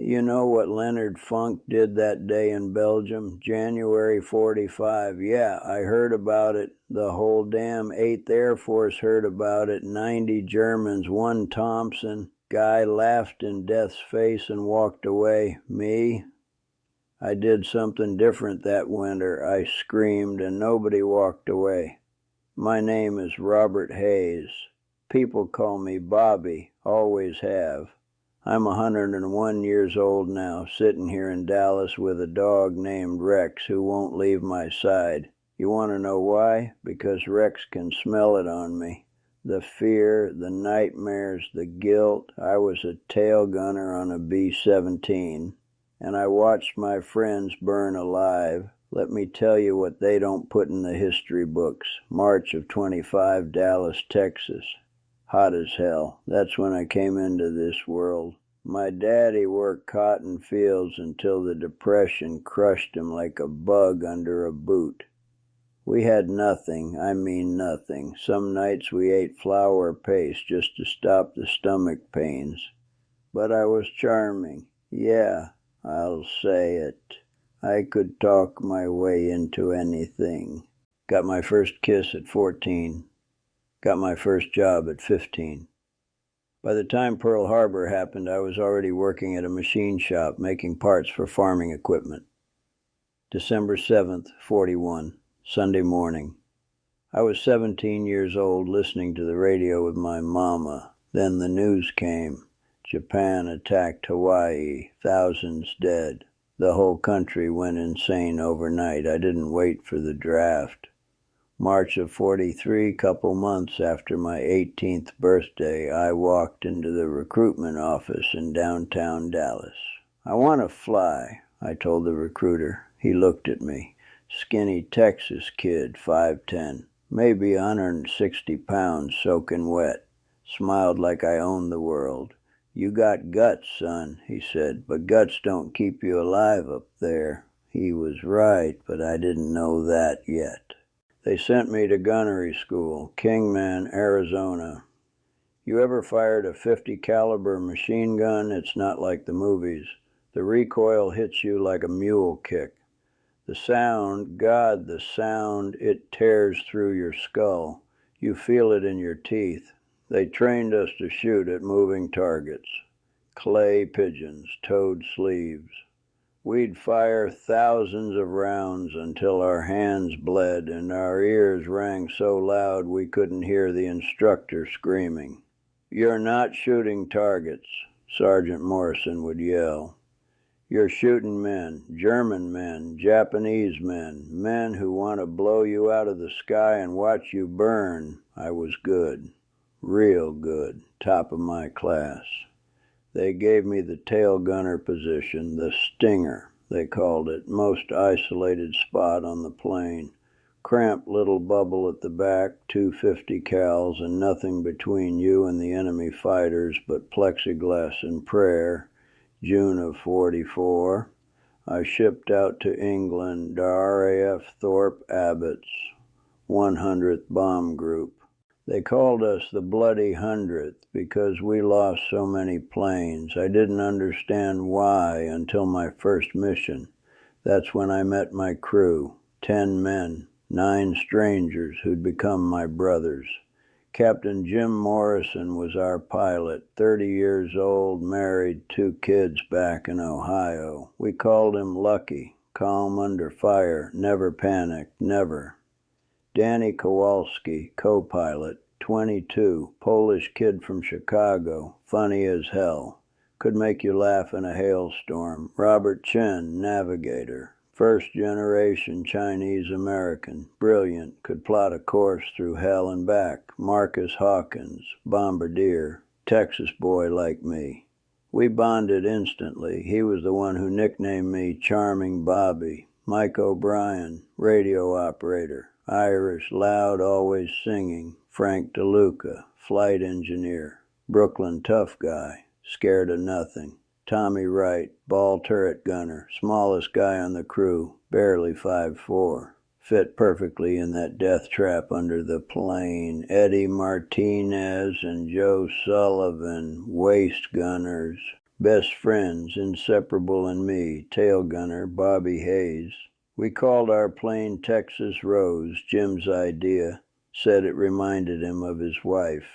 You know what Leonard Funk did that day in Belgium? January 45. Yeah, I heard about it. The whole damn 8th Air Force heard about it. 90 Germans, one Thompson. Guy laughed in death's face and walked away. Me? I did something different that winter. I screamed and nobody walked away. My name is Robert Hayes. People call me Bobby, always have. I'm 101 years old now, sitting here in Dallas with a dog named Rex who won't leave my side. You want to know why? Because Rex can smell it on me. The fear, the nightmares, the guilt. I was a tail gunner on a B-17, and I watched my friends burn alive. Let me tell you what they don't put in the history books. March of 25, Dallas, Texas. Hot as hell. That's when I came into this world. My daddy worked cotton fields until the Depression crushed him like a bug under a boot. We had nothing, I mean nothing. Some nights we ate flour paste just to stop the stomach pains. But I was charming. Yeah, I'll say it. I could talk my way into anything. Got my first kiss at 14. Got my first job at 15. By the time Pearl Harbor happened, I was already working at a machine shop making parts for farming equipment. December 7th, 41, Sunday morning. I was 17 years old listening to the radio with my mama. Then the news came. Japan attacked Hawaii, thousands dead. The whole country went insane overnight. I didn't wait for the draft. March of 43, couple months after my 18th birthday, I walked into the recruitment office in downtown Dallas. I want to fly, I told the recruiter. He looked at me. Skinny Texas kid, 5'10", maybe 160 pounds soaking wet. Smiled like I owned the world. You got guts, son, he said, but guts don't keep you alive up there. He was right, but I didn't know that yet. They sent me to gunnery school, Kingman, Arizona. You ever fired a .50 caliber machine gun? It's not like the movies. The recoil hits you like a mule kick. The sound, God, the sound, it tears through your skull. You feel it in your teeth. They trained us to shoot at moving targets. Clay pigeons, toed sleeves. We'd fire thousands of rounds until our hands bled and our ears rang so loud we couldn't hear the instructor screaming. You're not shooting targets, Sergeant Morrison would yell. You're shooting men, German men, Japanese men, men who want to blow you out of the sky and watch you burn. I was good, real good, top of my class. They gave me the tail gunner position, the stinger, they called it, most isolated spot on the plane. Cramped little bubble at the back, 250 cals, and nothing between you and the enemy fighters but plexiglass and prayer. June of 44. I shipped out to England, the RAF Thorpe Abbott's 100th Bomb Group. They called us the Bloody 100th because we lost so many planes. I didn't understand why until my first mission. That's when I met my crew, 10 men, 9 strangers who'd become my brothers. Captain Jim Morrison was our pilot, 30 years old, married, 2 kids back in Ohio. We called him Lucky, calm under fire, never panicked, never. Danny Kowalski, co-pilot, 22, Polish kid from Chicago, funny as hell. Could make you laugh in a hailstorm. Robert Chen, navigator. First generation Chinese-American, brilliant, could plot a course through hell and back. Marcus Hawkins, bombardier, Texas boy like me. We bonded instantly. He was the one who nicknamed me Charming Bobby. Mike O'Brien, radio operator. Irish, loud, always singing. Frank DeLuca, flight engineer. Brooklyn tough guy, scared of nothing. Tommy Wright, ball turret gunner, smallest guy on the crew, barely 5'4". Fit perfectly in that death trap under the plane. Eddie Martinez and Joe Sullivan, waist gunners. Best friends, inseparable and me, tail gunner Bobby Hayes. We called our plane Texas Rose, Jim's idea, said it reminded him of his wife.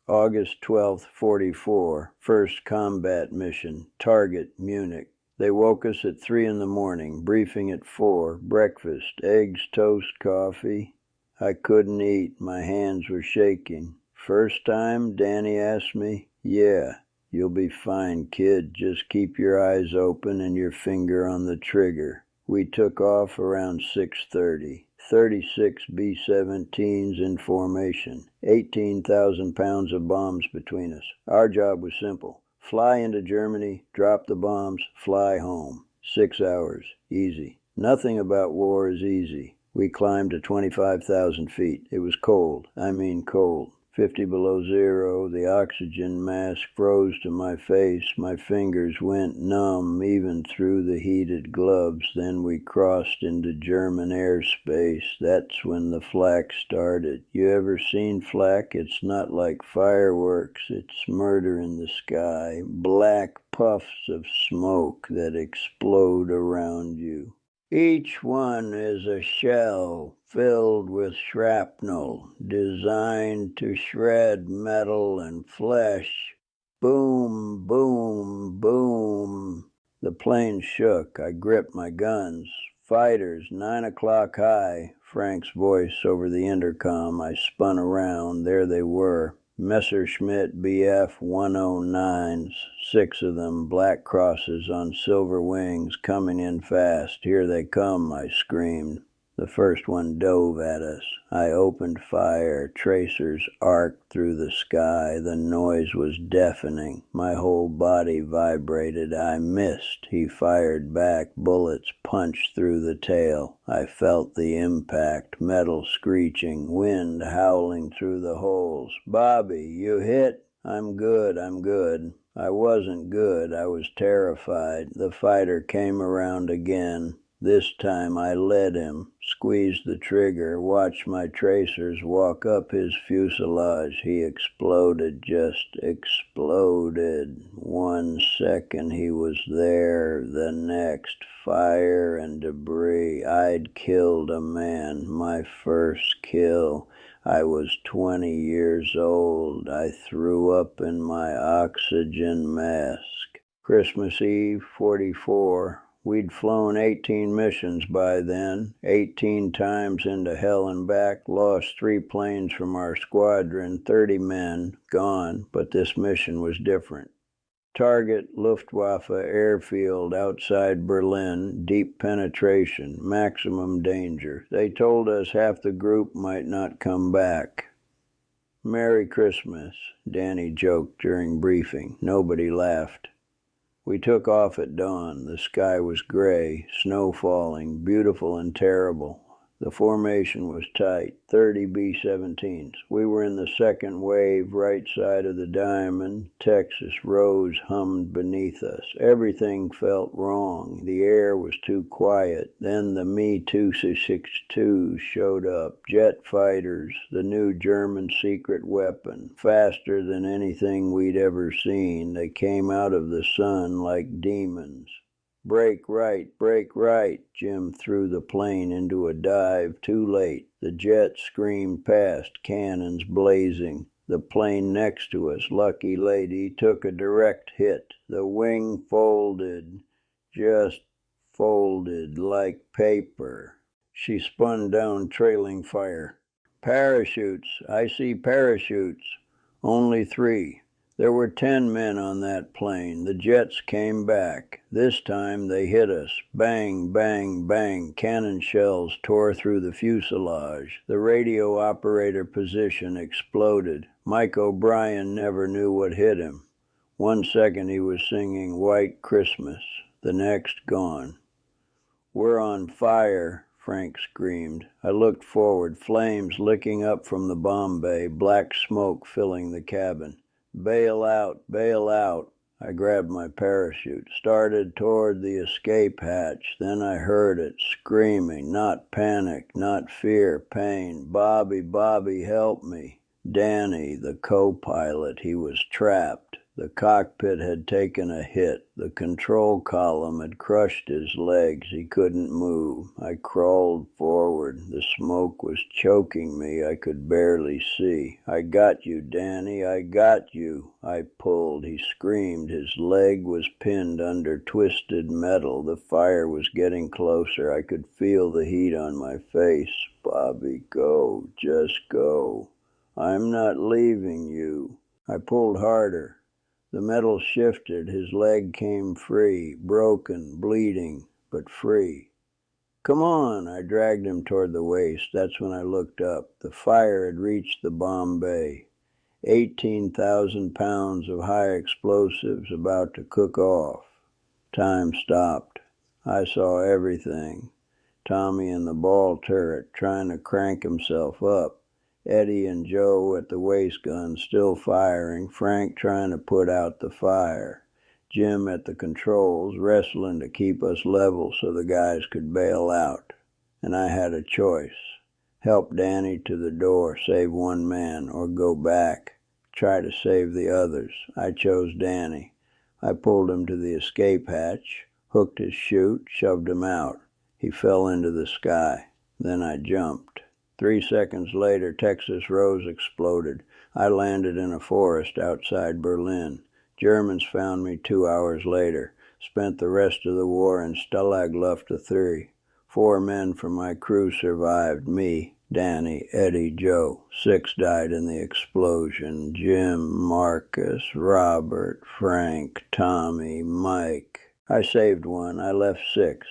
August 12th, 44, first combat mission, target Munich. They woke us at 3 in the morning, briefing at 4, breakfast, eggs, toast, coffee. I couldn't eat, my hands were shaking. First time, Danny asked me. Yeah, you'll be fine, kid, just keep your eyes open and your finger on the trigger. We took off around 6:30. 36 B-17s in formation, 18,000 pounds of bombs between us. Our job was simple. Fly into Germany, drop the bombs, fly home. 6 hours, easy. Nothing about war is easy. We climbed to 25,000 feet. It was cold, I mean cold. 50 below zero, the oxygen mask froze to my face, my fingers went numb even through the heated gloves. Then we crossed into German airspace. That's when the flak started. You ever seen flak? It's not like fireworks, it's murder in the sky. Black puffs of smoke that explode around you. Each one is a shell filled with shrapnel, designed to shred metal and flesh. Boom, boom, boom. The plane shook. I gripped my guns. Fighters, 9 o'clock high. Frank's voice over the intercom. I spun around. There they were. Messerschmitt Bf-109s, 6 of them, black crosses on silver wings, coming in fast. Here they come, I screamed. The first one dove at us. I opened fire. Tracers arced through the sky. The noise was deafening. My whole body vibrated. I missed. He fired back. Bullets punched through the tail. I felt the impact, metal screeching, wind howling through the holes. Bobby, you hit? I'm good. I wasn't good. I was terrified. The fighter came around again. This time I led him, squeezed the trigger, watched my tracers walk up his fuselage. He exploded, just exploded. 1 second he was there, the next, fire and debris. I'd killed a man, my first kill. I was 20 years old. I threw up in my oxygen mask. Christmas Eve, 44. We'd flown 18 missions by then, 18 times into hell and back, lost 3 planes from our squadron, 30 men, gone, but this mission was different. Target, Luftwaffe airfield outside Berlin, deep penetration, maximum danger. They told us half the group might not come back. Merry Christmas, Danny joked during briefing. Nobody laughed. We took off at dawn. The sky was gray, snow falling, beautiful and terrible. The formation was tight, 30 B-17s. We were in the second wave, right side of the diamond. Texas Rose hummed beneath us. Everything felt wrong. The air was too quiet. Then the Me-262s showed up. Jet fighters, the new German secret weapon. Faster than anything we'd ever seen. They came out of the sun like demons. Brake right, Jim threw the plane into a dive, too late. The jet screamed past, cannons blazing. The plane next to us, lucky lady, took a direct hit. The wing folded, just folded like paper. She spun down, trailing fire. Parachutes, I see parachutes. Only 3. There were 10 men on that plane. The jets came back. This time they hit us. Bang, bang, bang. Cannon shells tore through the fuselage. The radio operator position exploded. Mike O'Brien never knew what hit him. 1 second he was singing White Christmas. The next, gone. We're on fire, Frank screamed. I looked forward, flames licking up from the bomb bay, black smoke filling the cabin. Bail out, bail out. I grabbed my parachute, started toward the escape hatch. Then I heard it, screaming, not panic, not fear, pain. Bobby, Bobby, help me. Danny, the co-pilot, he was trapped. The cockpit had taken a hit. The control column had crushed his legs. He couldn't move. I crawled forward. The smoke was choking me. I could barely see. "I got you, Danny. I got you." I pulled. He screamed. His leg was pinned under twisted metal. The fire was getting closer. I could feel the heat on my face. "Bobby, go. Just go. I'm not leaving you." I pulled harder. The metal shifted. His leg came free, broken, bleeding, but free. "Come on." I dragged him toward the waist. That's when I looked up. The fire had reached the bomb bay. 18,000 pounds of high explosives about to cook off. Time stopped. I saw everything. Tommy in the ball turret trying to crank himself up. Eddie and Joe at the waist gun still firing. Frank trying to put out the fire. Jim at the controls wrestling to keep us level so the guys could bail out. And I had a choice. Help Danny to the door, save one man, or go back, try to save the others. I chose Danny. I pulled him to the escape hatch, hooked his chute, shoved him out. He fell into the sky. Then I jumped. 3 seconds later, Texas Rose exploded. I landed in a forest outside Berlin. Germans found me 2 hours later. Spent the rest of the war in Stalag Luft 3. 4 men from my crew survived. Me, Danny, Eddie, Joe. 6 died in the explosion. Jim, Marcus, Robert, Frank, Tommy, Mike. I saved 1. I left 6.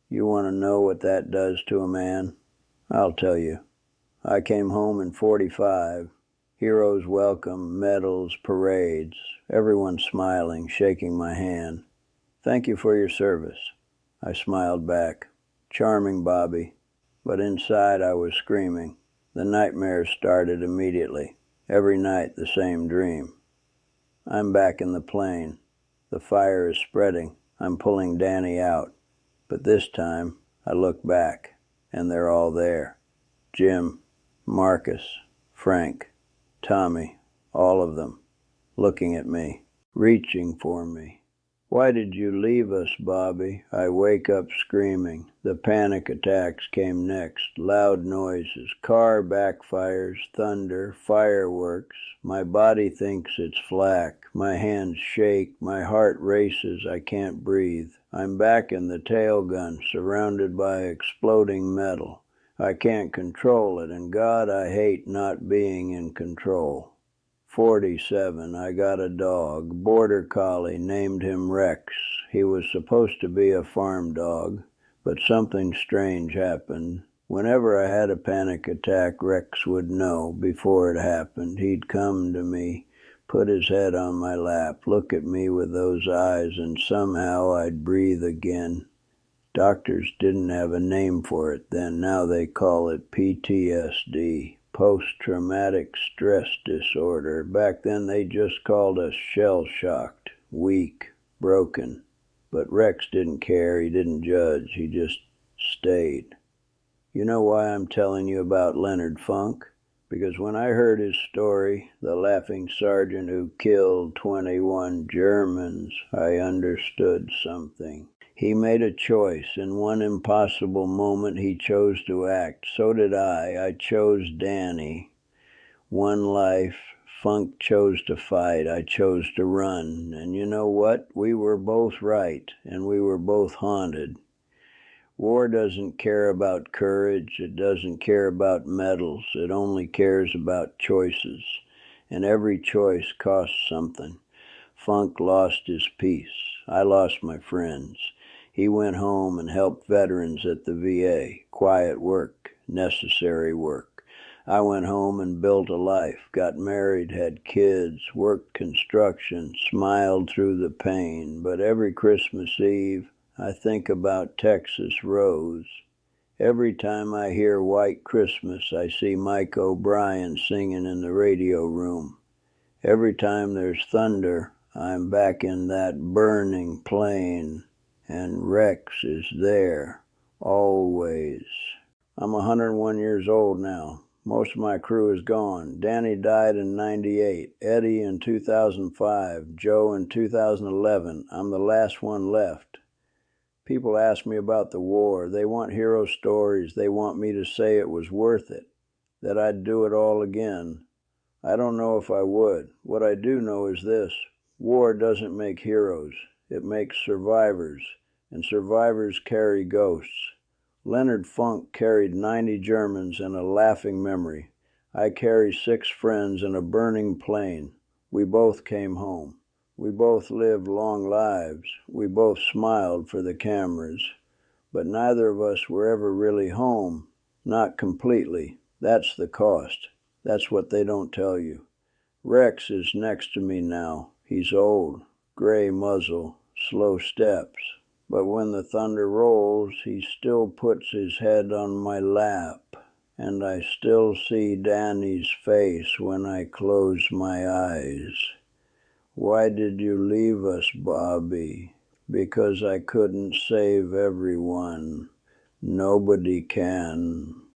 You want to know what that does to a man? I'll tell you. I came home in 45. Heroes welcome, medals, parades. Everyone smiling, shaking my hand. "Thank you for your service." I smiled back. "Charming, Bobby." But inside I was screaming. The nightmares started immediately. Every night the same dream. I'm back in the plane. The fire is spreading. I'm pulling Danny out. But this time I look back. And they're all there. Jim, Marcus, Frank, Tommy, all of them, looking at me, reaching for me. "Why did you leave us, Bobby?" I wake up screaming. The panic attacks came next. Loud noises, car backfires, thunder, fireworks. My body thinks it's flak. My hands shake. My heart races. I can't breathe. I'm back in the tail gun, surrounded by exploding metal. I can't control it, and God, I hate not being in control. 47, I got a dog, border collie, named him Rex. He was supposed to be a farm dog, but something strange happened. Whenever I had a panic attack, Rex would know before it happened. He'd come to me, put his head on my lap, look at me with those eyes, and somehow I'd breathe again. Doctors didn't have a name for it then. Now they call it PTSD, post-traumatic stress disorder. Back then they just called us shell-shocked, weak, broken. But Rex didn't care. He didn't judge. He just stayed. You know why I'm telling you about Leonard Funk? Because when I heard his story, the laughing sergeant who killed 21 Germans, I understood something. He made a choice. In one impossible moment, he chose to act. So did I. I chose Danny. One life. Funk chose to fight. I chose to run. And you know what? We were both right, and we were both haunted. War doesn't care about courage. It doesn't care about medals. It only cares about choices. And every choice costs something. Funk lost his peace. I lost my friends. He went home and helped veterans at the VA. Quiet work, necessary work. I went home and built a life, got married, had kids, worked construction, smiled through the pain. But every Christmas Eve, I think about Texas Rose. Every time I hear White Christmas, I see Mike O'Brien singing in the radio room. Every time there's thunder, I'm back in that burning plane, and Rex is there, always. I'm 101 years old now. Most of my crew is gone. Danny died in '98, Eddie in 2005, Joe in 2011. I'm the last one left. People ask me about the war. They want hero stories. They want me to say it was worth it, that I'd do it all again. I don't know if I would. What I do know is this: war doesn't make heroes. It makes survivors, and survivors carry ghosts. Leonard Funk carried 90 Germans and a laughing memory. I carry 6 friends and a burning plane. We both came home. We both lived long lives. We both smiled for the cameras. But neither of us were ever really home. Not completely. That's the cost. That's what they don't tell you. Rex is next to me now. He's old, gray muzzle, slow steps. But when the thunder rolls, he still puts his head on my lap. And I still see Danny's face when I close my eyes. Why did you leave us, Bobby? Because I couldn't save everyone. Nobody can.